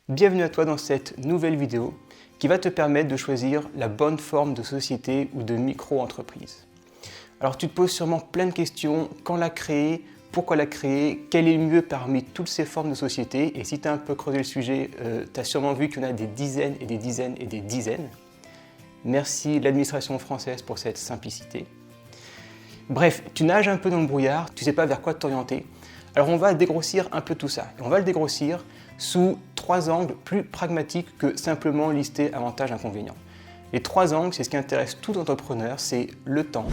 Bienvenue à toi dans cette nouvelle vidéo qui va te permettre de choisir la bonne forme de société ou de micro-entreprise. Alors tu te poses sûrement plein de questions, quand la créer, pourquoi la créer, quel est le mieux parmi toutes ces formes de société, et si tu as un peu creusé le sujet, tu as sûrement vu qu'il y en a des dizaines et des dizaines et des dizaines. Merci l'administration française pour cette simplicité. Bref, tu nages un peu dans le brouillard, tu ne sais pas vers quoi t'orienter. Alors on va dégrossir un peu tout ça. Et on va le dégrossir sous 3 angles plus pragmatiques que simplement lister avantages et inconvénients. Les 3 angles, c'est ce qui intéresse tout entrepreneur, c'est le temps,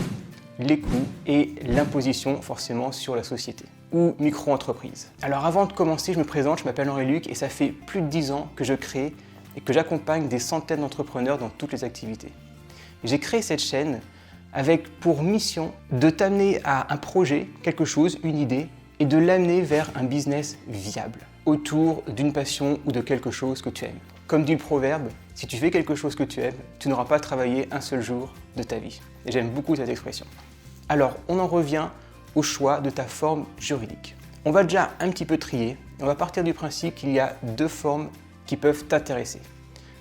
les coûts et l'imposition forcément sur la société ou micro-entreprise. Alors avant de commencer, je me présente, je m'appelle Henri-Luc et ça fait plus de 10 ans que je crée et que j'accompagne des centaines d'entrepreneurs dans toutes les activités. J'ai créé cette chaîne avec pour mission de t'amener à un projet, quelque chose, une idée, et de l'amener vers un business viable, autour d'une passion ou de quelque chose que tu aimes. Comme dit le proverbe, si tu fais quelque chose que tu aimes, tu n'auras pas travaillé un seul jour de ta vie. Et j'aime beaucoup cette expression. Alors, on en revient au choix de ta forme juridique. On va déjà un petit peu trier. On va partir du principe qu'il y a 2 formes qui peuvent t'intéresser.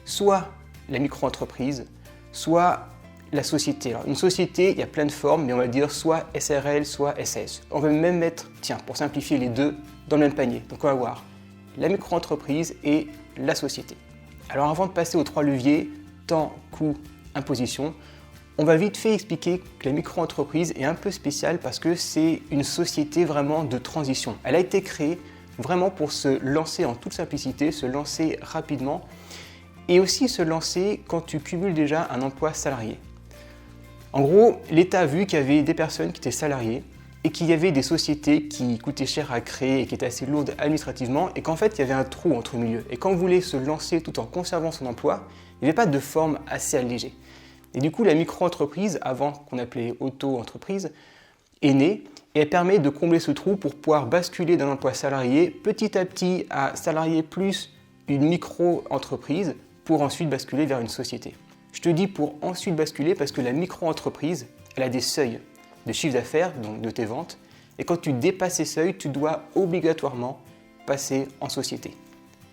Soit la micro-entreprise, soit la société. Alors, une société, il y a plein de formes, mais on va dire soit SRL, soit SAS. On va même mettre, tiens, pour simplifier les deux, dans le même panier. Donc on va voir la micro-entreprise et la société. Alors avant de passer aux 3 leviers, temps, coût, imposition, on va vite fait expliquer que la micro-entreprise est un peu spéciale parce que c'est une société vraiment de transition. Elle a été créée vraiment pour se lancer en toute simplicité, se lancer rapidement et aussi se lancer quand tu cumules déjà un emploi salarié. En gros, l'État a vu qu'il y avait des personnes qui étaient salariées et qu'il y avait des sociétés qui coûtaient cher à créer et qui étaient assez lourdes administrativement et qu'en fait, il y avait un trou entre milieu. Et quand on voulait se lancer tout en conservant son emploi, il n'y avait pas de forme assez allégée. Et du coup, la micro-entreprise, avant qu'on appelait auto-entreprise, est née et elle permet de combler ce trou pour pouvoir basculer d'un emploi salarié petit à petit à salarié plus une micro-entreprise pour ensuite basculer vers une société. Je te dis pour ensuite basculer parce que la micro-entreprise, elle a des seuils de chiffre d'affaires, donc de tes ventes, et quand tu dépasses ces seuils, tu dois obligatoirement passer en société.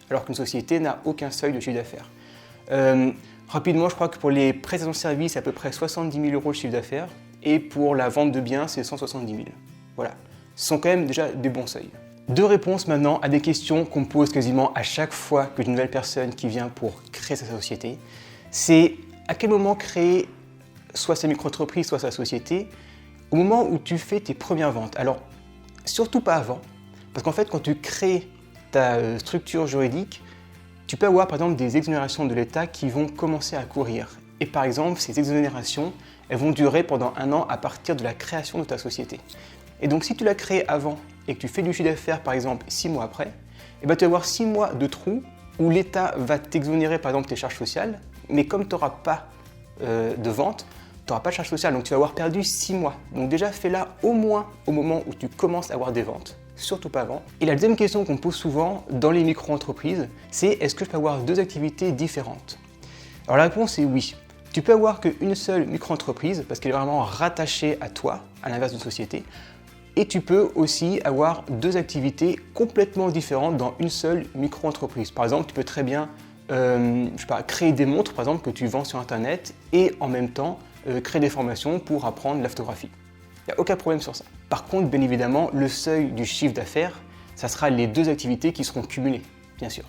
Alors qu'une société n'a aucun seuil de chiffre d'affaires. Rapidement, je crois que pour les prestations de services, c'est à peu près 70 000 € de chiffre d'affaires, et pour la vente de biens, c'est 170 000. Voilà, ce sont quand même déjà des bons seuils. 2 réponses maintenant à des questions qu'on me pose quasiment à chaque fois que j'ai une nouvelle personne qui vient pour créer sa société. C'est à quel moment créer soit sa micro-entreprise, soit sa société, au moment où tu fais tes premières ventes. Alors, surtout pas avant, parce qu'en fait, quand tu crées ta structure juridique, tu peux avoir par exemple des exonérations de l'État qui vont commencer à courir. Et par exemple, ces exonérations, elles vont durer pendant 1 an à partir de la création de ta société. Et donc, si tu l'as créée avant et que tu fais du chiffre d'affaires par exemple 6 mois après, tu vas avoir 6 mois de trou où l'État va t'exonérer par exemple tes charges sociales, mais comme tu n'auras pas de vente, tu n'auras pas de charges sociales, donc tu vas avoir perdu 6 mois. Donc déjà, fais-la au moins au moment où tu commences à avoir des ventes, surtout pas avant. Et la deuxième question qu'on me pose souvent dans les micro-entreprises, c'est est-ce que je peux avoir 2 activités différentes? Alors la réponse est oui. Tu peux avoir qu'une seule micro-entreprise, parce qu'elle est vraiment rattachée à toi, à l'inverse d'une société, et tu peux aussi avoir 2 activités complètement différentes dans une seule micro-entreprise. Par exemple, tu peux très bien créer des montres par exemple que tu vends sur internet et en même temps créer des formations pour apprendre la photographie. Il n'y a aucun problème sur ça. Par contre, bien évidemment, le seuil du chiffre d'affaires, ça sera les 2 activités qui seront cumulées, bien sûr.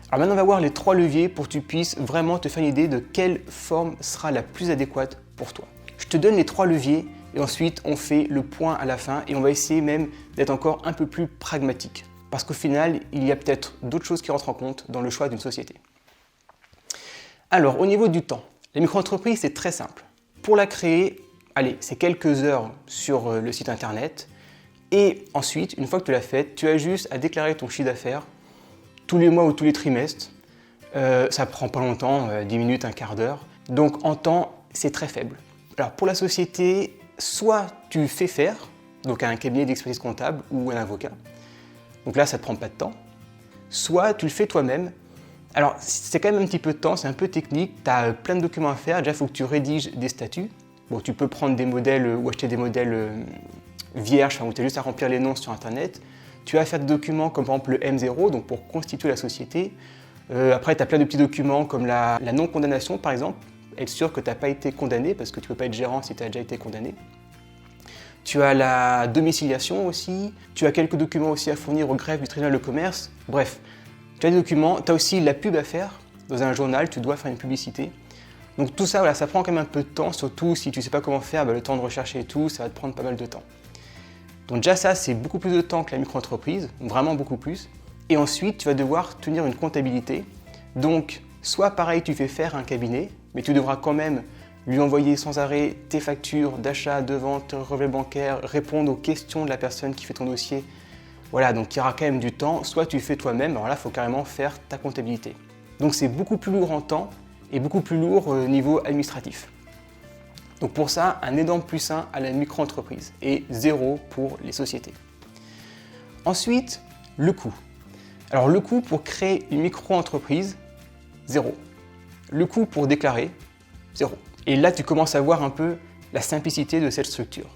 Alors maintenant, on va voir les 3 leviers pour que tu puisses vraiment te faire une idée de quelle forme sera la plus adéquate pour toi. Je te donne les 3 leviers et ensuite on fait le point à la fin et on va essayer même d'être encore un peu plus pragmatique. Parce qu'au final, il y a peut-être d'autres choses qui rentrent en compte dans le choix d'une société. Alors, au niveau du temps, la micro-entreprise, c'est très simple. Pour la créer, allez, c'est quelques heures sur le site internet. Et ensuite, une fois que tu l'as faite, tu as juste à déclarer ton chiffre d'affaires tous les mois ou tous les trimestres. Ça prend pas longtemps, 10 minutes, un quart d'heure. Donc en temps, c'est très faible. Alors pour la société, soit tu fais faire, donc à un cabinet d'expertise comptable ou à un avocat. Donc là, ça ne te prend pas de temps. Soit tu le fais toi-même. Alors, c'est quand même un petit peu de temps, c'est un peu technique, tu as plein de documents à faire. Déjà, il faut que tu rédiges des statuts. Bon, tu peux prendre des modèles ou acheter des modèles vierges, où tu as juste à remplir les noms sur Internet. Tu as à faire des documents comme par exemple le M0, donc pour constituer la société. Après, tu as plein de petits documents comme la non-condamnation, par exemple. Être sûr que tu n'as pas été condamné, parce que tu ne peux pas être gérant si tu as déjà été condamné. Tu as la domiciliation aussi. Tu as quelques documents aussi à fournir au greffe du tribunal de commerce. Bref, tu as des documents. Tu as aussi la pub à faire. Dans un journal, tu dois faire une publicité. Donc tout ça, voilà, ça prend quand même un peu de temps, surtout si tu ne sais pas comment faire, le temps de rechercher et tout, ça va te prendre pas mal de temps. Donc déjà ça, c'est beaucoup plus de temps que la micro-entreprise, vraiment beaucoup plus. Et ensuite, tu vas devoir tenir une comptabilité. Donc, soit pareil, tu fais faire un cabinet, mais tu devras quand même lui envoyer sans arrêt tes factures d'achat, de vente, relevés bancaires, répondre aux questions de la personne qui fait ton dossier. Voilà, donc il y aura quand même du temps. Soit tu fais toi-même, alors là, il faut carrément faire ta comptabilité. Donc c'est beaucoup plus lourd en temps et beaucoup plus lourd au niveau administratif. Donc pour ça, un énorme plus 1 à la micro-entreprise et 0 pour les sociétés. Ensuite, le coût. Alors le coût pour créer une micro-entreprise, 0. Le coût pour déclarer, 0. Et là, tu commences à voir un peu la simplicité de cette structure.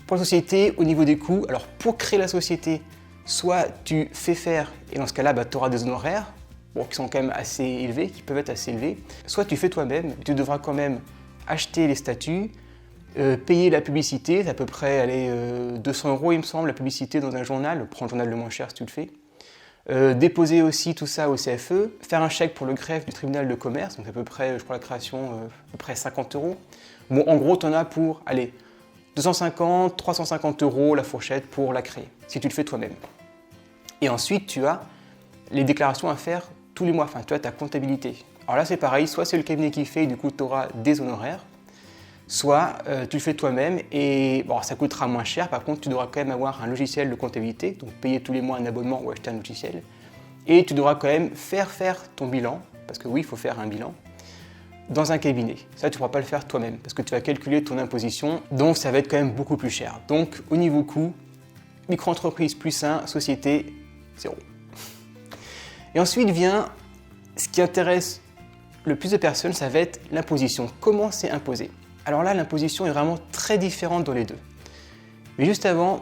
Pour la société, au niveau des coûts, alors pour créer la société, soit tu fais faire, et dans ce cas-là, tu auras des honoraires, qui sont quand même assez élevés, qui peuvent être assez élevés. Soit tu fais toi-même, tu devras quand même acheter les statuts, payer la publicité, c'est à peu près 200 € il me semble, la publicité dans un journal, prends le journal le moins cher si tu le fais. Déposer aussi tout ça au CFE, faire un chèque pour le greffe du tribunal de commerce, donc à peu près, je crois la création, à peu près 50 €. Bon, en gros, tu en as pour, 250, 350 € la fourchette pour la créer, si tu le fais toi-même. Et ensuite, tu as les déclarations à faire tous les mois, enfin tu as ta comptabilité. Alors là c'est pareil, soit c'est le cabinet qui fait et du coup tu auras des honoraires, soit tu le fais toi-même et bon, ça coûtera moins cher, par contre tu devras quand même avoir un logiciel de comptabilité, donc payer tous les mois un abonnement ou acheter un logiciel, et tu devras quand même faire ton bilan, parce que oui, il faut faire un bilan, dans un cabinet. Ça tu ne pourras pas le faire toi-même, parce que tu vas calculer ton imposition, donc ça va être quand même beaucoup plus cher. Donc au niveau coût, micro-entreprise plus 1, société 0. Et ensuite vient ce qui intéresse le plus de personnes, ça va être l'imposition. Comment c'est imposé? Alors là, l'imposition est vraiment très différente dans les deux. Mais juste avant,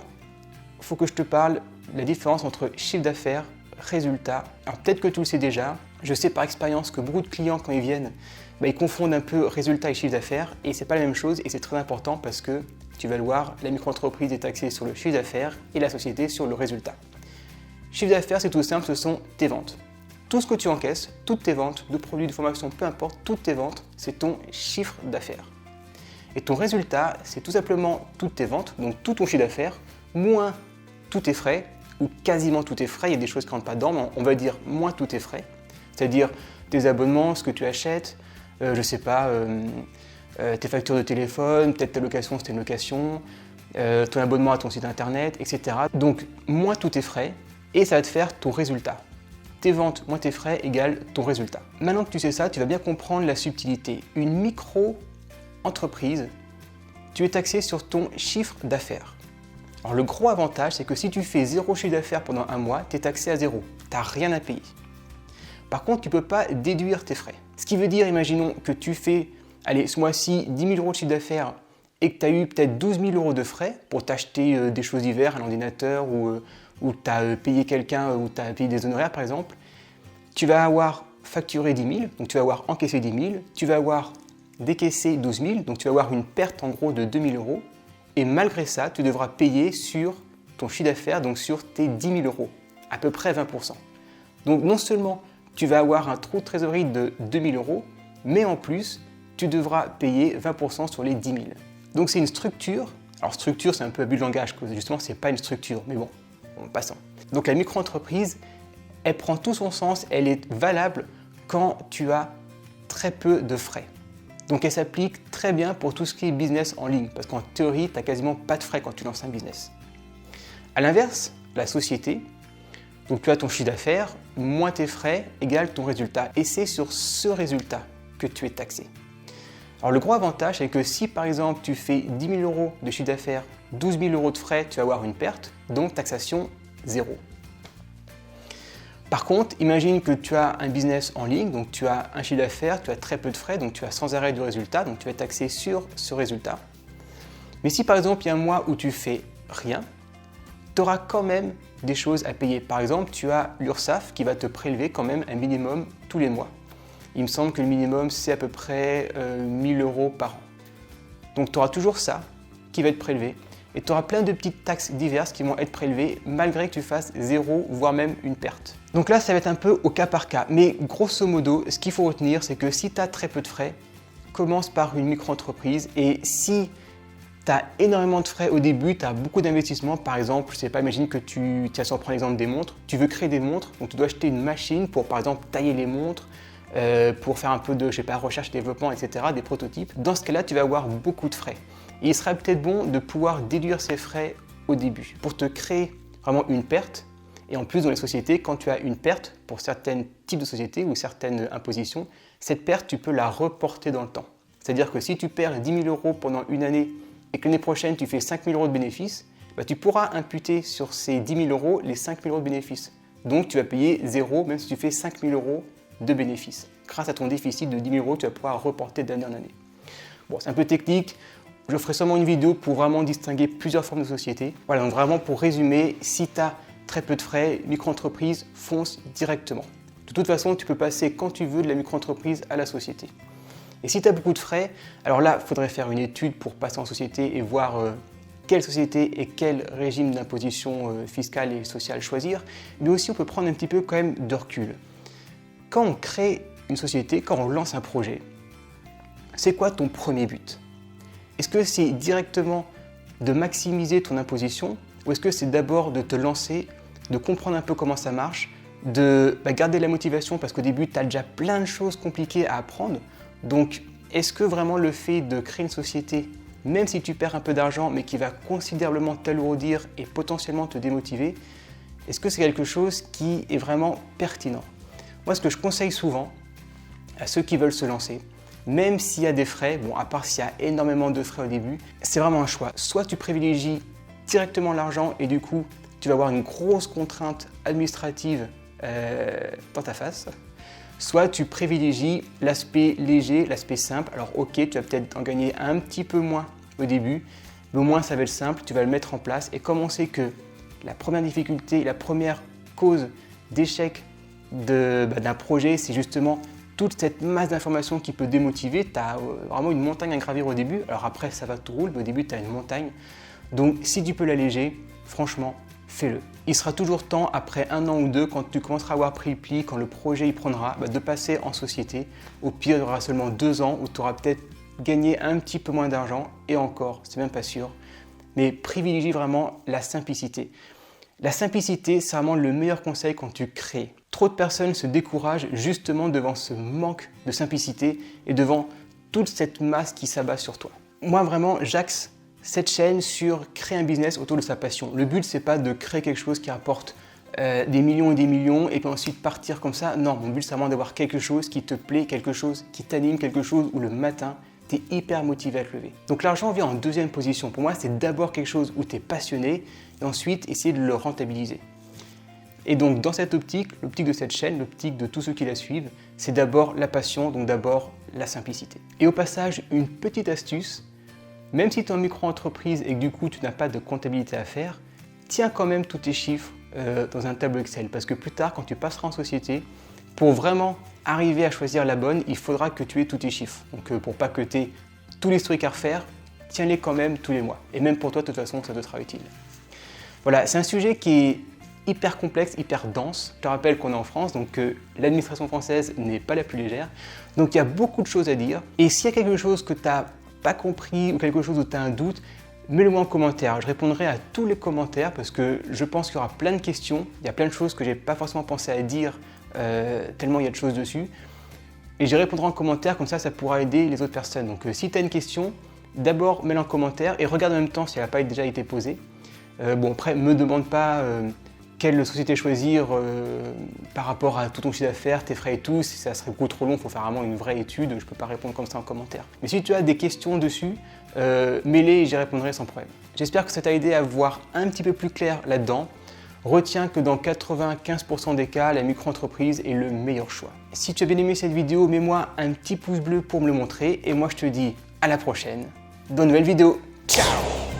il faut que je te parle de la différence entre chiffre d'affaires, résultat. Alors peut-être que tu le sais déjà, je sais par expérience que beaucoup de clients, quand ils viennent, ils confondent un peu résultat et chiffre d'affaires, et c'est pas la même chose, et c'est très important parce que, tu vas le voir, la micro-entreprise est taxée sur le chiffre d'affaires et la société sur le résultat. Chiffre d'affaires, c'est tout simple, ce sont tes ventes. Tout ce que tu encaisses, toutes tes ventes, de produits, de formation, peu importe, toutes tes ventes, c'est ton chiffre d'affaires. Et ton résultat, c'est tout simplement toutes tes ventes, donc tout ton chiffre d'affaires, moins tous tes frais, ou quasiment tous tes frais, il y a des choses qui ne rentrent pas dedans, mais on va dire moins tous tes frais, c'est-à-dire tes abonnements, ce que tu achètes, tes factures de téléphone, peut-être ta location, c'est une location, ton abonnement à ton site internet, etc. Donc moins tous tes frais, et ça va te faire ton résultat. Tes ventes moins tes frais égale ton résultat. Maintenant que tu sais ça, tu vas bien comprendre la subtilité. Une micro-entreprise, tu es taxé sur ton chiffre d'affaires. Alors le gros avantage, c'est que si tu fais 0 chiffre d'affaires pendant un mois, tu es taxé à 0. Tu n'as rien à payer. Par contre, tu ne peux pas déduire tes frais. Ce qui veut dire, imaginons que tu fais, ce mois-ci, 10 000 € de chiffre d'affaires et que tu as eu peut-être 12 000 € de frais pour t'acheter des choses d'hiver, un ordinateur ou tu as payé quelqu'un ou tu as payé des honoraires par exemple, tu vas avoir facturé 10 000, donc tu vas avoir encaissé 10 000, tu vas avoir décaissé 12 000, donc tu vas avoir une perte en gros de 2 000 €, et malgré ça, tu devras payer sur ton chiffre d'affaires, donc sur tes 10 000 €, à peu près 20%. Donc non seulement tu vas avoir un trou de trésorerie de 2 000 €, mais en plus, tu devras payer 20% sur les 10 000. Donc c'est une structure, alors structure c'est un peu abus de langage, justement c'est pas une structure, mais bon, passons. Donc la micro-entreprise, elle prend tout son sens, elle est valable quand tu as très peu de frais. Donc elle s'applique très bien pour tout ce qui est business en ligne, parce qu'en théorie, tu n'as quasiment pas de frais quand tu lances un business. A l'inverse, la société, donc tu as ton chiffre d'affaires, moins tes frais, égale ton résultat. Et c'est sur ce résultat que tu es taxé. Alors le gros avantage, c'est que si par exemple tu fais 10 000 € de chiffre d'affaires, 12 000 € de frais, tu vas avoir une perte, donc taxation 0. Par contre, imagine que tu as un business en ligne, donc tu as un chiffre d'affaires, tu as très peu de frais, donc tu as sans arrêt du résultat, donc tu vas être taxé sur ce résultat. Mais si par exemple il y a un mois où tu fais rien, tu auras quand même des choses à payer. Par exemple, tu as l'URSSAF qui va te prélever quand même un minimum tous les mois. Il me semble que le minimum, c'est à peu près 1000 € par an. Donc tu auras toujours ça qui va être prélevé et tu auras plein de petites taxes diverses qui vont être prélevées malgré que tu fasses 0 voire même une perte. Donc là, ça va être un peu au cas par cas. Mais grosso modo, ce qu'il faut retenir, c'est que si tu as très peu de frais, commence par une micro-entreprise et si tu as énormément de frais au début, tu as beaucoup d'investissements. Par exemple, je sais pas, imagine que tu as sur prendre l'exemple des montres, tu veux créer des montres, donc tu dois acheter une machine pour par exemple tailler les montres, pour faire un peu de, je sais pas, recherche, développement, etc., des prototypes. Dans ce cas-là, tu vas avoir beaucoup de frais. Et il serait peut-être bon de pouvoir déduire ces frais au début pour te créer vraiment une perte. Et en plus, dans les sociétés, quand tu as une perte pour certains types de sociétés ou certaines impositions, cette perte, tu peux la reporter dans le temps. C'est-à-dire que si tu perds 10 000 € pendant une année et que l'année prochaine, tu fais 5 000 € de bénéfices, bah, tu pourras imputer sur ces 10 000 € les 5 000 € de bénéfices. Donc, tu vas payer 0 même si tu fais 5 000 € de bénéfices. Grâce à ton déficit de 10 000 €, tu vas pouvoir reporter d'année en année. Bon, c'est un peu technique. Je ferai sûrement une vidéo pour vraiment distinguer plusieurs formes de sociétés. Voilà, donc vraiment pour résumer, si tu as très peu de frais, micro-entreprise, fonce directement. De toute façon, tu peux passer quand tu veux de la micro-entreprise à la société. Et si tu as beaucoup de frais, alors là, il faudrait faire une étude pour passer en société et voir quelle société et quel régime d'imposition fiscale et sociale choisir. Mais aussi, on peut prendre un petit peu quand même de recul. Quand on crée une société, quand on lance un projet, c'est quoi ton premier but? Est-ce que c'est directement de maximiser ton imposition ou est-ce que c'est d'abord de te lancer, de comprendre un peu comment ça marche, de garder la motivation parce qu'au début, tu as déjà plein de choses compliquées à apprendre. Donc, est-ce que vraiment le fait de créer une société, même si tu perds un peu d'argent, mais qui va considérablement t'alourdir et potentiellement te démotiver, est-ce que c'est quelque chose qui est vraiment pertinent? Moi, ce que je conseille souvent à ceux qui veulent se lancer, même s'il y a des frais, bon, à part s'il y a énormément de frais au début, c'est vraiment un choix. Soit tu privilégies directement l'argent et du coup, tu vas avoir une grosse contrainte administrative dans ta face. Soit tu privilégies l'aspect léger, l'aspect simple. Alors ok, tu vas peut-être en gagner un petit peu moins au début, mais au moins ça va être simple, tu vas le mettre en place. Et comme on sait que la première difficulté, la première cause d'échec d'un projet, c'est justement toute cette masse d'informations qui peut démotiver. Tu as vraiment une montagne à gravir au début. Alors après, ça va tout roule, mais au début, tu as une montagne. Donc si tu peux l'alléger, franchement, fais-le. Il sera toujours temps, après 1 an ou 2, quand tu commenceras à avoir pris le pli, quand le projet y prendra, de passer en société. Au pire, il y aura seulement 2 ans où tu auras peut-être gagné un petit peu moins d'argent, et encore, c'est même pas sûr. Mais privilégie vraiment la simplicité. La simplicité, c'est vraiment le meilleur conseil quand tu crées. Trop de personnes se découragent justement devant ce manque de simplicité et devant toute cette masse qui s'abat sur toi. Moi, vraiment, j'axe cette chaîne sur créer un business autour de sa passion. Le but, c'est pas de créer quelque chose qui rapporte des millions et des millions et puis ensuite partir comme ça. Non, mon but, c'est vraiment d'avoir quelque chose qui te plaît, quelque chose qui t'anime, quelque chose où le matin, tu es hyper motivé à te lever. Donc l'argent vient en deuxième position. Pour moi, c'est d'abord quelque chose où tu es passionné et ensuite essayer de le rentabiliser. Et donc dans cette optique, l'optique de cette chaîne, l'optique de tous ceux qui la suivent, c'est d'abord la passion, donc d'abord la simplicité. Et au passage, une petite astuce, même si tu es en micro-entreprise et que du coup tu n'as pas de comptabilité à faire, tiens quand même tous tes chiffres dans un tableau Excel. Parce que plus tard, quand tu passeras en société, pour vraiment arriver à choisir la bonne, il faudra que tu aies tous tes chiffres. Donc pour pas que tu aies tous les trucs à refaire, tiens-les quand même tous les mois. Et même pour toi, de toute façon, ça te sera utile. Voilà, c'est un sujet qui est hyper complexe, hyper dense. Je te rappelle qu'on est en France, donc l'administration française n'est pas la plus légère. Donc il y a beaucoup de choses à dire. Et s'il y a quelque chose que tu n'as pas compris ou quelque chose où tu as un doute, mets-le-moi en commentaire. Je répondrai à tous les commentaires parce que je pense qu'il y aura plein de questions. Il y a plein de choses que je n'ai pas forcément pensé à dire tellement il y a de choses dessus. Et je répondrai en commentaire, comme ça, ça pourra aider les autres personnes. Donc si tu as une question, d'abord mets-la en commentaire et regarde en même temps si elle n'a pas déjà été posée. Bon, après, me demande pas quelle société choisir par rapport à tout ton chiffre d'affaires, tes frais et tout. Si ça serait beaucoup trop long, il faut faire vraiment une vraie étude. Je ne peux pas répondre comme ça en commentaire. Mais si tu as des questions dessus, mets-les et j'y répondrai sans problème. J'espère que ça t'a aidé à voir un petit peu plus clair là-dedans. Retiens que dans 95% des cas, la micro-entreprise est le meilleur choix. Si tu as bien aimé cette vidéo, mets-moi un petit pouce bleu pour me le montrer. Et moi, je te dis à la prochaine dans une nouvelle vidéo. Ciao!